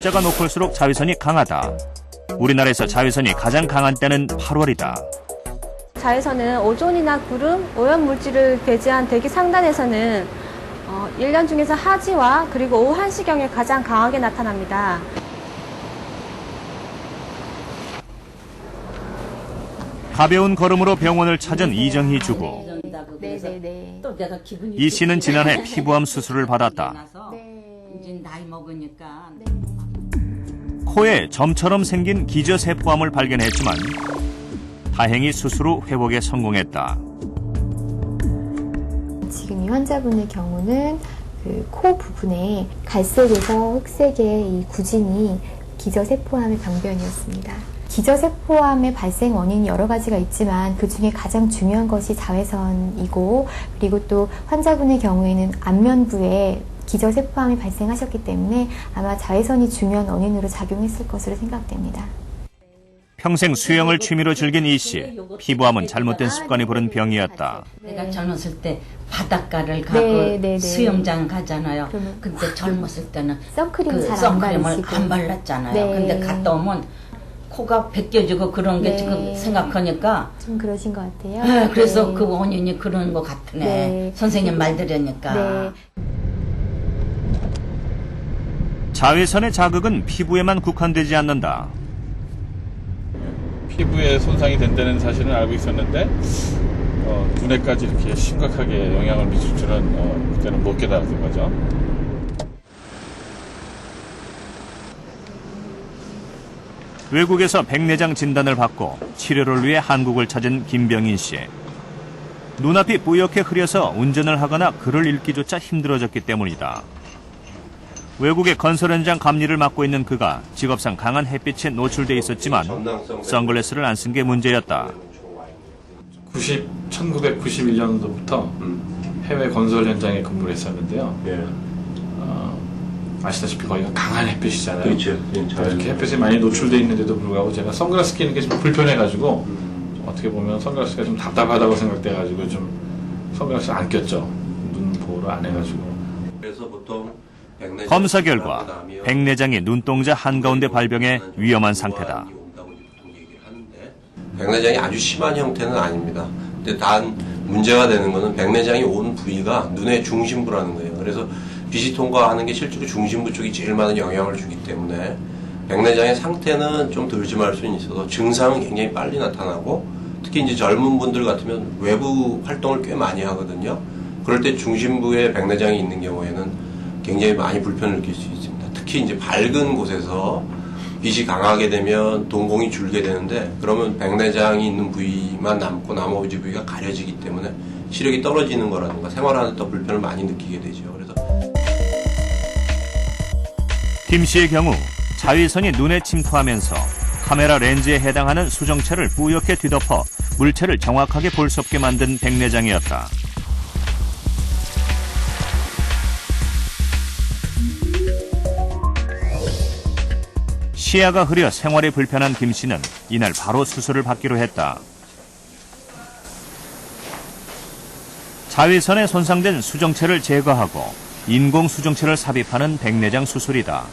숫자가 높을수록 자외선이 강하다. 우리나라에서 자외선이 가장 강한 때는 8월이다. 자외선은 오존이나 구름, 오염물질을 배제한 대기 상단에서는 1년 중에서 하지와 그리고 오후 1시경에 가장 강하게 나타납니다. 가벼운 걸음으로 병원을 찾은 이정희 주부. 네네네. 이 씨는 지난해 피부암 수술을 받았다. 이제 나이 먹으니까. 코에 점처럼 생긴 기저세포암을 발견했지만 다행히 수술 후 회복에 성공했다. 지금 이 환자분의 경우는 그 코 부분에 갈색에서 흑색의 이 구진이 기저세포암의 병변이었습니다. 기저세포암의 발생 원인이 여러 가지가 있지만 그 중에 가장 중요한 것이 자외선이고, 그리고 또 환자분의 경우에는 안면부에 기저세포암이 발생하셨기 때문에 아마 자외선이 중요한 원인으로 작용했을 것으로 생각됩니다. 평생 수영을 취미로 즐긴 이 씨. 피부암은 잘못된 습관이 부른 병이었다. 내가 젊었을 때 바닷가를 가고 수영장 가잖아요. 근데 젊었을 때는 선크림 잘 안 선크림을 바르시고. 안 발랐잖아요. 네. 근데 갔다 오면 코가 벗겨지고 그런 게 지금 생각하니까 좀 그러신 것 같아요. 네, 그래서 네. 그 원인이 그런 것 같으네. 네. 선생님 말 들으니까. 네. 자외선의 자극은 피부에만 국한되지 않는다. 피부에 손상이 된다는 사실은 알고 있었는데 눈에까지 이렇게 심각하게 영향을 미칠 줄은 그때는 못 깨달았던 거죠. 외국에서 백내장 진단을 받고 치료를 위해 한국을 찾은 김병인 씨. 눈앞이 뿌옇게 흐려서 운전을 하거나 글을 읽기조차 힘들어졌기 때문이다. 외국의 건설 현장 감리를 맡고 있는 그가 직업상 강한 햇빛에 노출돼 있었지만 선글라스를 안 쓴 게 문제였다. 1991년도부터 해외 건설 현장에 근무를 했었는데요. 아시다시피 거기가 강한 햇빛이잖아요. 그렇죠. 이렇게 햇빛에 많이 노출돼 있는데도 불구하고 제가 선글라스 끼는 게 좀 불편해가지고 어떻게 보면 선글라스가 좀 답답하다고 생각돼가지고 좀 선글라스 안 꼈죠. 눈 보호를 안 해가지고. 그래서 보통 검사 결과 백내장이 눈동자 한가운데 발병해 위험한 상태다. 백내장이 아주 심한 형태는 아닙니다. 근데 단 문제가 되는 것은 백내장이 온 부위가 눈의 중심부라는 거예요. 그래서 빛이 통과하는 게 실제로 중심부 쪽이 제일 많은 영향을 주기 때문에 백내장의 상태는 좀 덜 심할 수는 있어도 증상은 굉장히 빨리 나타나고, 특히 이제 젊은 분들 같으면 외부 활동을 꽤 많이 하거든요. 그럴 때 중심부에 백내장이 있는 경우에는 굉장히 많이 불편을 느낄 수 있습니다. 특히 이제 밝은 곳에서 빛이 강하게 되면 동공이 줄게 되는데, 그러면 백내장이 있는 부위만 남고 나머지 부위가 가려지기 때문에 시력이 떨어지는 거라든가 생활하는 데 더 불편을 많이 느끼게 되죠. 그래서 김 씨의 경우 자외선이 눈에 침투하면서 카메라 렌즈에 해당하는 수정체를 뿌옇게 뒤덮어 물체를 정확하게 볼 수 없게 만든 백내장이었다. 시야가 흐려 생활이 불편한 김 씨는 이날 바로 수술을 받기로 했다. 자외선에 손상된 수정체를 제거하고 인공 수정체를 삽입하는 백내장 수술이다.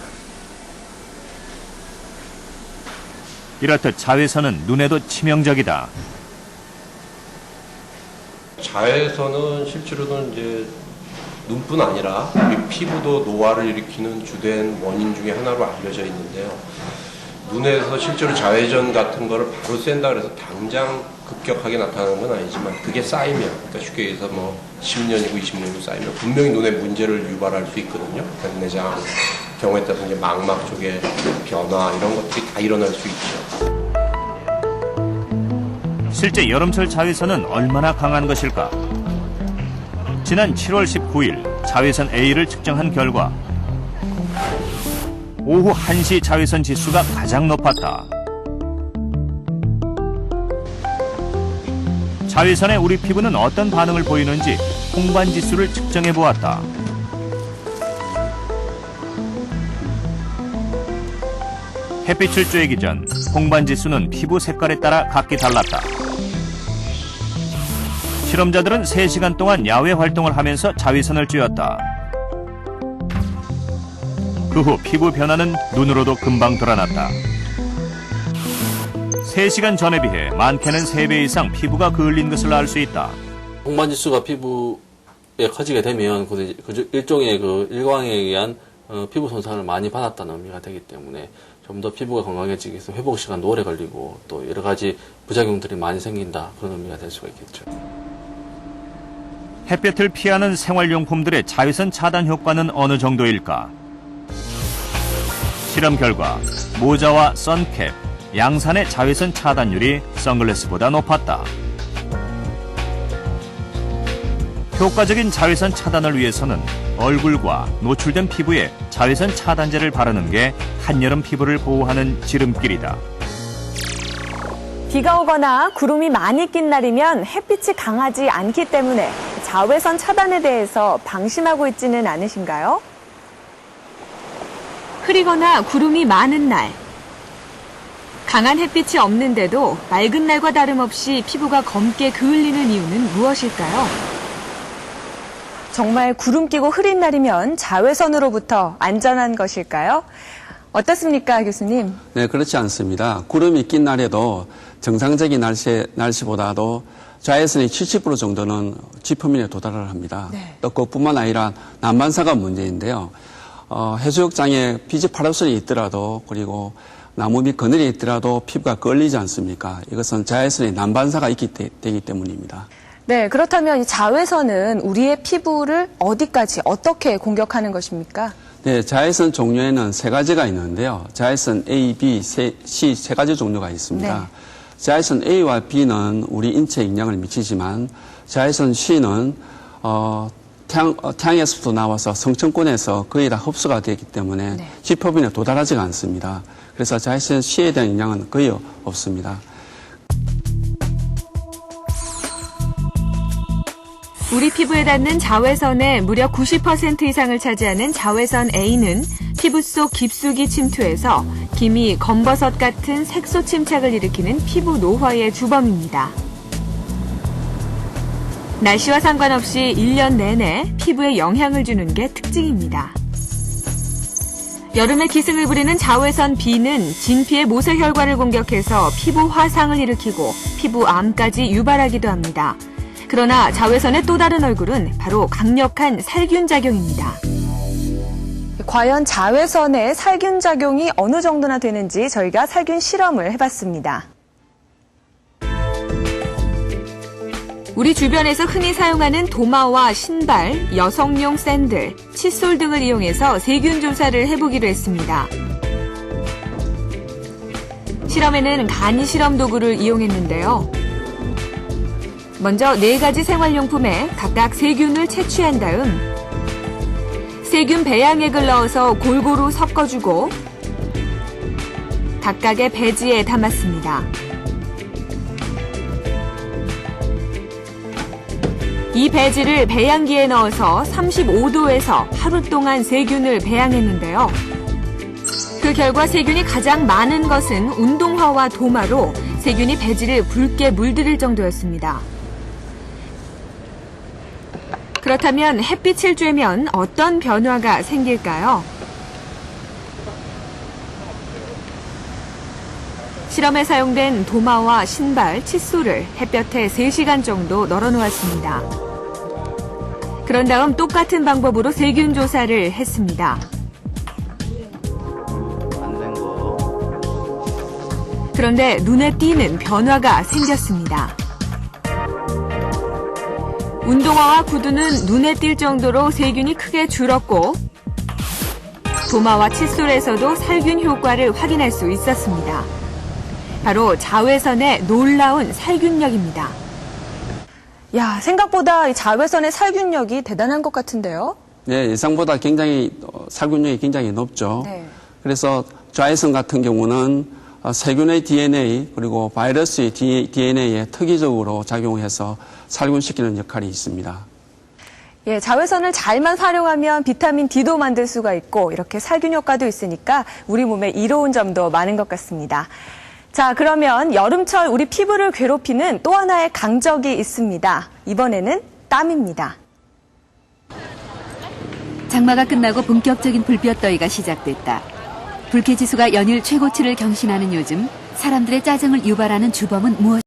이렇듯 자외선은 눈에도 치명적이다. 자외선은 실제로는 이제 눈뿐 아니라 우리 피부도 노화를 일으키는 주된 원인 중에 하나로 알려져 있는데요. 눈에서 실제로 자외선 같은 거를 바로 쐰다 그래서 당장 급격하게 나타나는 건 아니지만, 그게 쌓이면, 그러니까 쉽게 얘기해서 뭐 10년이고 20년이고 쌓이면 분명히 눈에 문제를 유발할 수 있거든요. 백내장 경우에 따라서 이제 망막 쪽에 변화 이런 것들이 다 일어날 수 있죠. 실제 여름철 자외선은 얼마나 강한 것일까? 지난 7월 19일 자외선 A를 측정한 결과 오후 1시 자외선 지수가 가장 높았다. 자외선에 우리 피부는 어떤 반응을 보이는지 홍반 지수를 측정해 보았다. 햇빛을 쬐기 전 홍반 지수는 피부 색깔에 따라 각기 달랐다. 실험자들은 3시간 동안 야외 활동을 하면서 자외선을 쬐었다. 그 후 피부 변화는 눈으로도 금방 드러났다. 3시간 전에 비해 많게는 3배 이상 피부가 그을린 것을 알 수 있다. 홍반지수가 피부에 커지게 되면 일종의 일광에 의한 피부 손상을 많이 받았다는 의미가 되기 때문에 좀 더 피부가 건강해지기 위해서 회복 시간도 오래 걸리고 또 여러 가지 부작용들이 많이 생긴다, 그런 의미가 될 수가 있겠죠. 햇볕을 피하는 생활용품들의 자외선 차단 효과는 어느 정도일까? 실험 결과 모자와 선캡, 양산의 자외선 차단율이 선글라스보다 높았다. 효과적인 자외선 차단을 위해서는 얼굴과 노출된 피부에 자외선 차단제를 바르는 게 한여름 피부를 보호하는 지름길이다. 비가 오거나 구름이 많이 낀 날이면 햇빛이 강하지 않기 때문에 자외선 차단에 대해서 방심하고 있지는 않으신가요? 흐리거나 구름이 많은 날, 강한 햇빛이 없는데도 맑은 날과 다름없이 피부가 검게 그을리는 이유는 무엇일까요? 정말 구름 끼고 흐린 날이면 자외선으로부터 안전한 것일까요? 어떻습니까, 교수님? 네, 그렇지 않습니다. 구름이 낀 날에도 정상적인 날씨보다도 자외선의 70% 정도는 지표면에 도달을 합니다. 네. 또 그뿐만 아니라 난반사가 문제인데요. 해수욕장에 빛이 파라솔이 있더라도, 그리고 나무 밑 그늘이 있더라도 피부가 걸리지 않습니까? 이것은 자외선의 난반사가 되기 때문입니다. 네, 그렇다면 이 자외선은 우리의 피부를 어디까지 어떻게 공격하는 것입니까? 네, 자외선 종류에는 3가지가 있는데요. 자외선 A, B, C 3가지 종류가 있습니다. 네. 자외선 A와 B는 우리 인체에 영향을 미치지만 자외선 C는 태양에서부터 나와서 성층권에서 거의 다 흡수가 되기 때문에 네. 지표면에 도달하지가 않습니다. 그래서 자외선 C에 대한 영향은 거의 없습니다. 우리 피부에 닿는 자외선의 무려 90% 이상을 차지하는 자외선 A는 피부 속 깊숙이 침투해서 기미, 검버섯 같은 색소 침착을 일으키는 피부 노화의 주범입니다. 날씨와 상관없이 1년 내내 피부에 영향을 주는 게 특징입니다. 여름에 기승을 부리는 자외선 B는 진피의 모세혈관을 공격해서 피부 화상을 일으키고 피부암까지 유발하기도 합니다. 그러나 자외선의 또 다른 얼굴은 바로 강력한 살균 작용입니다. 과연 자외선의 살균 작용이 어느 정도나 되는지 저희가 살균 실험을 해봤습니다. 우리 주변에서 흔히 사용하는 도마와 신발, 여성용 샌들, 칫솔 등을 이용해서 세균 조사를 해보기로 했습니다. 실험에는 간이 실험 도구를 이용했는데요. 먼저 4가지 생활용품에 각각 세균을 채취한 다음 세균 배양액을 넣어서 골고루 섞어주고 각각의 배지에 담았습니다. 이 배지를 배양기에 넣어서 35도에서 하루 동안 세균을 배양했는데요. 그 결과 세균이 가장 많은 것은 운동화와 도마로 세균이 배지를 붉게 물들일 정도였습니다. 그렇다면 햇빛을 쬐면 어떤 변화가 생길까요? 실험에 사용된 도마와 신발, 칫솔을 햇볕에 3시간 정도 널어놓았습니다. 그런 다음 똑같은 방법으로 세균 조사를 했습니다. 그런데 눈에 띄는 변화가 생겼습니다. 운동화와 구두는 눈에 띌 정도로 세균이 크게 줄었고 도마와 칫솔에서도 살균 효과를 확인할 수 있었습니다. 바로 자외선의 놀라운 살균력입니다. 야, 생각보다 이 자외선의 살균력이 대단한 것 같은데요? 네, 예상보다 살균력이 굉장히 높죠. 네. 그래서 자외선 같은 경우는 세균의 DNA 그리고 바이러스의 DNA에 특이적으로 작용해서 살균시키는 역할이 있습니다. 예, 자외선을 잘만 활용하면 비타민 D도 만들 수가 있고 이렇게 살균 효과도 있으니까 우리 몸에 이로운 점도 많은 것 같습니다. 자, 그러면 여름철 우리 피부를 괴롭히는 또 하나의 강적이 있습니다. 이번에는 땀입니다. 장마가 끝나고 본격적인 불볕더위가 시작됐다. 불쾌지수가 연일 최고치를 경신하는 요즘 사람들의 짜증을 유발하는 주범은 무엇일까?